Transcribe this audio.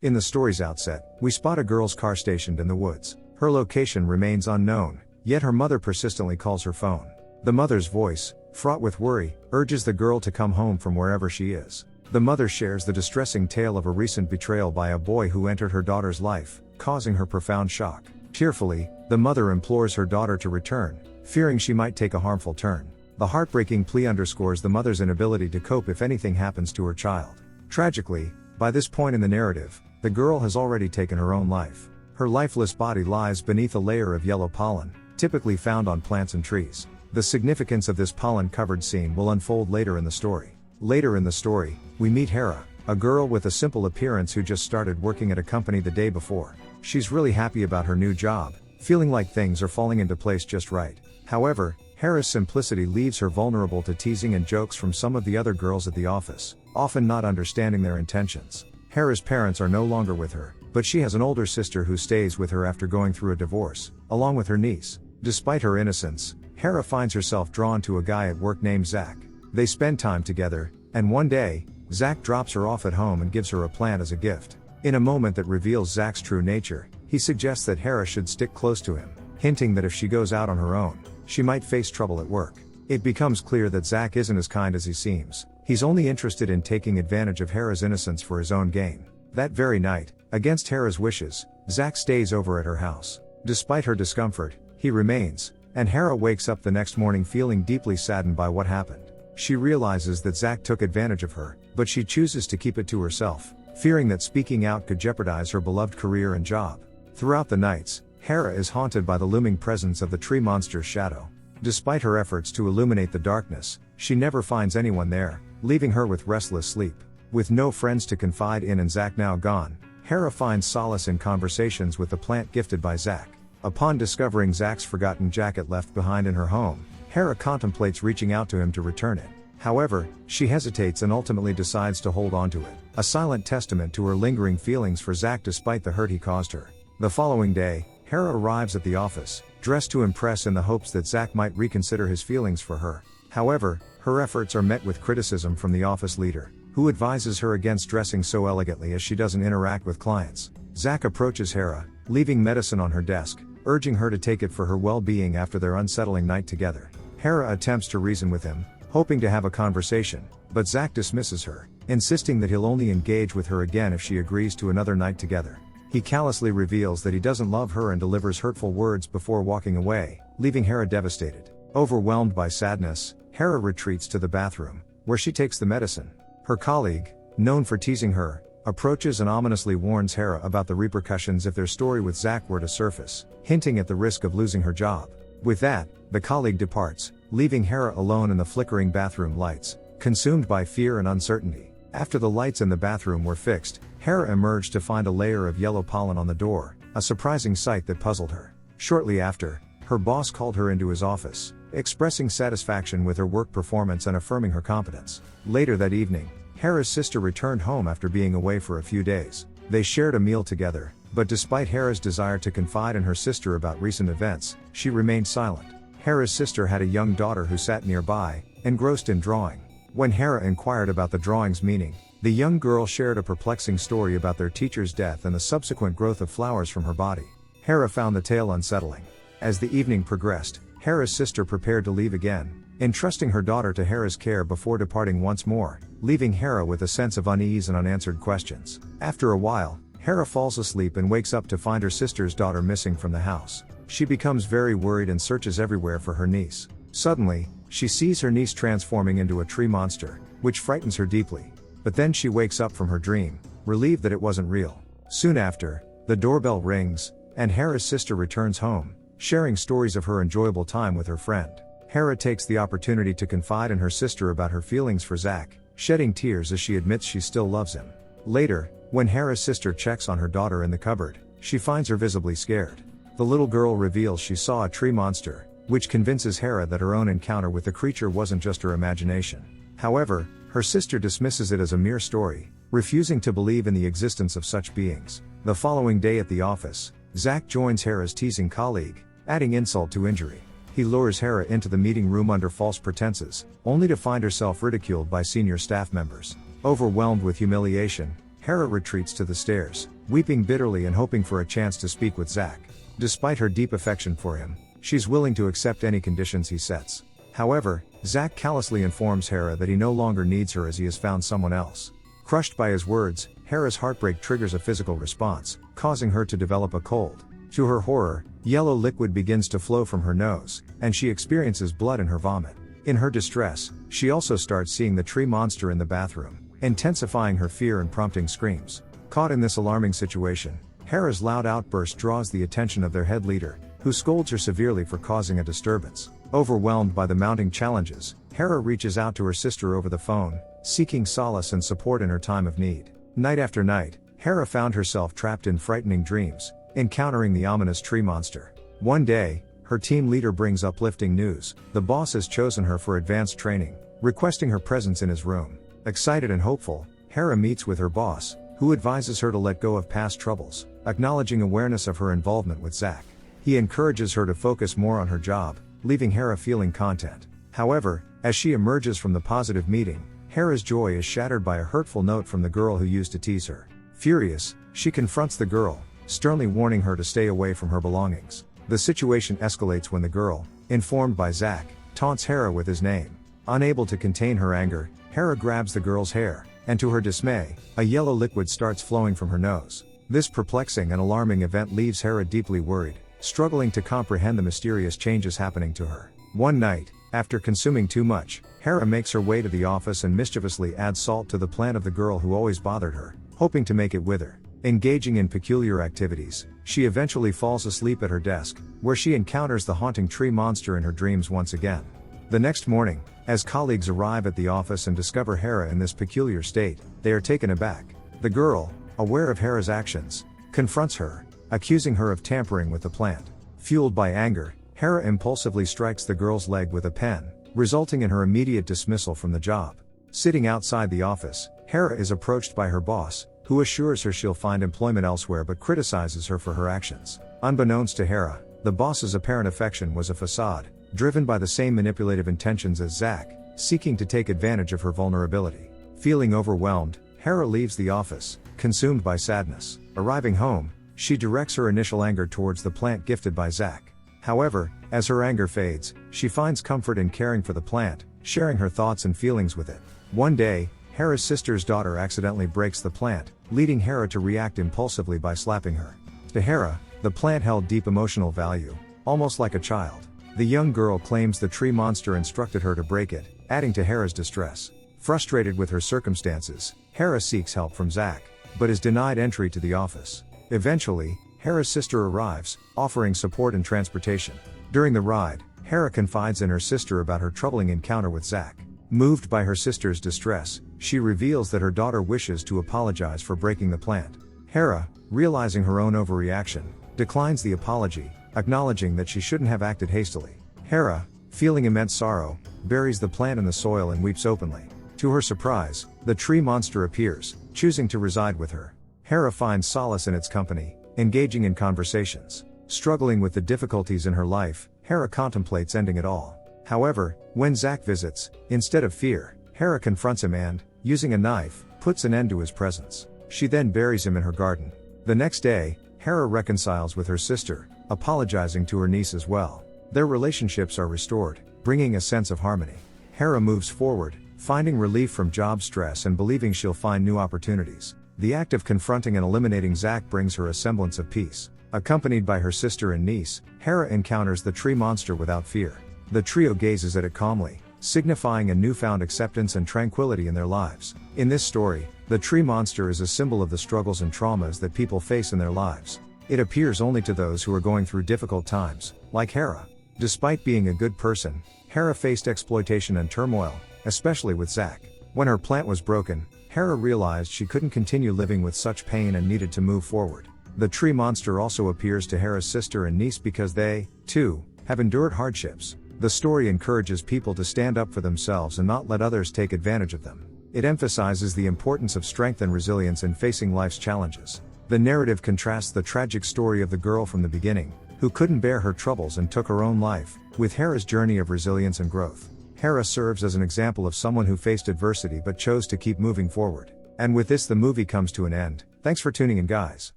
In the story's outset, we spot a girl's car stationed in the woods. Her location remains unknown, yet her mother persistently calls her phone. The mother's voice, fraught with worry, urges the girl to come home from wherever she is. The mother shares the distressing tale of a recent betrayal by a boy who entered her daughter's life, causing her profound shock. Tearfully, the mother implores her daughter to return, fearing she might take a harmful turn. The heartbreaking plea underscores the mother's inability to cope if anything happens to her child. Tragically, by this point in the narrative, the girl has already taken her own life. Her lifeless body lies beneath a layer of yellow pollen, typically found on plants and trees. The significance of this pollen-covered scene will unfold later in the story. Later in the story, we meet Hera, a girl with a simple appearance who just started working at a company the day before. She's really happy about her new job, feeling like things are falling into place just right. However, Hera's simplicity leaves her vulnerable to teasing and jokes from some of the other girls at the office, often not understanding their intentions. Hera's parents are no longer with her, but she has an older sister who stays with her after going through a divorce, along with her niece. Despite her innocence, Hera finds herself drawn to a guy at work named Zach. They spend time together, and one day, Zach drops her off at home and gives her a plant as a gift. In a moment that reveals Zach's true nature, he suggests that Hera should stick close to him, hinting that if she goes out on her own, she might face trouble at work. It becomes clear that Zach isn't as kind as he seems. He's only interested in taking advantage of Hera's innocence for his own gain. That very night, against Hera's wishes, Zach stays over at her house. Despite her discomfort, he remains, and Hera wakes up the next morning feeling deeply saddened by what happened. She realizes that Zach took advantage of her, but she chooses to keep it to herself, fearing that speaking out could jeopardize her beloved career and job. Throughout the nights, Hera is haunted by the looming presence of the tree monster's shadow. Despite her efforts to illuminate the darkness, she never finds anyone there, leaving her with restless sleep. With no friends to confide in and Zach now gone, Hera finds solace in conversations with the plant gifted by Zach. Upon discovering Zach's forgotten jacket left behind in her home, Hera contemplates reaching out to him to return it. However, she hesitates and ultimately decides to hold on to it, a silent testament to her lingering feelings for Zach despite the hurt he caused her. The following day, Hera arrives at the office, dressed to impress in the hopes that Zach might reconsider his feelings for her. However, her efforts are met with criticism from the office leader, who advises her against dressing so elegantly as she doesn't interact with clients. Zach approaches Hera, leaving medicine on her desk, urging her to take it for her well-being after their unsettling night together. Hera attempts to reason with him, hoping to have a conversation, but Zach dismisses her, insisting that he'll only engage with her again if she agrees to another night together. He callously reveals that he doesn't love her and delivers hurtful words before walking away, leaving Hera devastated. Overwhelmed by sadness, Hera retreats to the bathroom, where she takes the medicine. Her colleague, known for teasing her, approaches and ominously warns Hera about the repercussions if their story with Zach were to surface, hinting at the risk of losing her job. With that, the colleague departs, leaving Hera alone in the flickering bathroom lights, consumed by fear and uncertainty. After the lights in the bathroom were fixed, Hera emerged to find a layer of yellow pollen on the door, a surprising sight that puzzled her. Shortly after, her boss called her into his office, expressing satisfaction with her work performance and affirming her competence. Later that evening, Hera's sister returned home after being away for a few days. They shared a meal together, but despite Hera's desire to confide in her sister about recent events, she remained silent. Hera's sister had a young daughter who sat nearby, engrossed in drawing. When Hera inquired about the drawing's meaning, the young girl shared a perplexing story about their teacher's death and the subsequent growth of flowers from her body. Hera found the tale unsettling. As the evening progressed, Hera's sister prepared to leave again, entrusting her daughter to Hera's care before departing once more, leaving Hera with a sense of unease and unanswered questions. After a while, Hera falls asleep and wakes up to find her sister's daughter missing from the house. She becomes very worried and searches everywhere for her niece. Suddenly, she sees her niece transforming into a tree monster, which frightens her deeply. But then she wakes up from her dream, relieved that it wasn't real. Soon after, the doorbell rings, and Hera's sister returns home, sharing stories of her enjoyable time with her friend. Hera takes the opportunity to confide in her sister about her feelings for Zach, shedding tears as she admits she still loves him. Later, when Hera's sister checks on her daughter in the cupboard, she finds her visibly scared. The little girl reveals she saw a tree monster, which convinces Hera that her own encounter with the creature wasn't just her imagination. However, her sister dismisses it as a mere story, refusing to believe in the existence of such beings. The following day at the office, Zach joins Hera's teasing colleague, adding insult to injury. He lures Hera into the meeting room under false pretenses, only to find herself ridiculed by senior staff members. Overwhelmed with humiliation, Hera retreats to the stairs, weeping bitterly and hoping for a chance to speak with Zack. Despite her deep affection for him, she's willing to accept any conditions he sets. However, Zack callously informs Hera that he no longer needs her as he has found someone else. Crushed by his words, Hera's heartbreak triggers a physical response, causing her to develop a cold. To her horror, yellow liquid begins to flow from her nose, and she experiences blood in her vomit. In her distress, she also starts seeing the tree monster in the bathroom, intensifying her fear and prompting screams. Caught in this alarming situation, Hera's loud outburst draws the attention of their head leader, who scolds her severely for causing a disturbance. Overwhelmed by the mounting challenges, Hera reaches out to her sister over the phone, seeking solace and support in her time of need. Night after night, Hera found herself trapped in frightening dreams, encountering the ominous tree monster. One day, her team leader brings uplifting news: the boss has chosen her for advanced training, requesting her presence in his room. Excited and hopeful, Hera meets with her boss, who advises her to let go of past troubles, acknowledging awareness of her involvement with Zack. He encourages her to focus more on her job, leaving Hera feeling content. However, as she emerges from the positive meeting, Hera's joy is shattered by a hurtful note from the girl who used to tease her. Furious, she confronts the girl, sternly warning her to stay away from her belongings. The situation escalates when the girl, informed by Zack, taunts Hera with his name. Unable to contain her anger, Hera grabs the girl's hair, and to her dismay, a yellow liquid starts flowing from her nose. This perplexing and alarming event leaves Hera deeply worried, struggling to comprehend the mysterious changes happening to her. One night, after consuming too much, Hera makes her way to the office and mischievously adds salt to the plant of the girl who always bothered her, hoping to make it wither. Engaging in peculiar activities, she eventually falls asleep at her desk, where she encounters the haunting tree monster in her dreams once again. The next morning, as colleagues arrive at the office and discover Hera in this peculiar state, they are taken aback. The girl, aware of Hera's actions, confronts her, accusing her of tampering with the plant. Fueled by anger, Hera impulsively strikes the girl's leg with a pen, resulting in her immediate dismissal from the job. Sitting outside the office, Hera is approached by her boss, who assures her she'll find employment elsewhere but criticizes her for her actions. Unbeknownst to Hera, the boss's apparent affection was a facade, driven by the same manipulative intentions as Zack, seeking to take advantage of her vulnerability. Feeling overwhelmed, Hera leaves the office, consumed by sadness. Arriving home, she directs her initial anger towards the plant gifted by Zack. However, as her anger fades, she finds comfort in caring for the plant, sharing her thoughts and feelings with it. One day, Hera's sister's daughter accidentally breaks the plant, leading Hera to react impulsively by slapping her. To Hera, the plant held deep emotional value, almost like a child. The young girl claims the tree monster instructed her to break it, adding to Hera's distress. Frustrated with her circumstances, Hera seeks help from Zack, but is denied entry to the office. Eventually, Hera's sister arrives, offering support and transportation. During the ride, Hera confides in her sister about her troubling encounter with Zack. Moved by her sister's distress, she reveals that her daughter wishes to apologize for breaking the plant. Hera, realizing her own overreaction, declines the apology, acknowledging that she shouldn't have acted hastily. Hera, feeling immense sorrow, buries the plant in the soil and weeps openly. To her surprise, the tree monster appears, choosing to reside with her. Hera finds solace in its company, engaging in conversations. Struggling with the difficulties in her life, Hera contemplates ending it all. However, when Zack visits, instead of fear, Hera confronts him and, using a knife, puts an end to his presence. She then buries him in her garden. The next day, Hera reconciles with her sister, apologizing to her niece as well. Their relationships are restored, bringing a sense of harmony. Hera moves forward, finding relief from job stress and believing she'll find new opportunities. The act of confronting and eliminating Zack brings her a semblance of peace. Accompanied by her sister and niece, Hera encounters the tree monster without fear. The trio gazes at it calmly, signifying a newfound acceptance and tranquility in their lives. In this story, the tree monster is a symbol of the struggles and traumas that people face in their lives. It appears only to those who are going through difficult times, like Hera. Despite being a good person, Hera faced exploitation and turmoil, especially with Zack. When her plant was broken, Hera realized she couldn't continue living with such pain and needed to move forward. The tree monster also appears to Hera's sister and niece because they, too, have endured hardships. The story encourages people to stand up for themselves and not let others take advantage of them. It emphasizes the importance of strength and resilience in facing life's challenges. The narrative contrasts the tragic story of the girl from the beginning, who couldn't bear her troubles and took her own life, with Hera's journey of resilience and growth. Hera serves as an example of someone who faced adversity but chose to keep moving forward. And with this, the movie comes to an end. Thanks for tuning in, guys.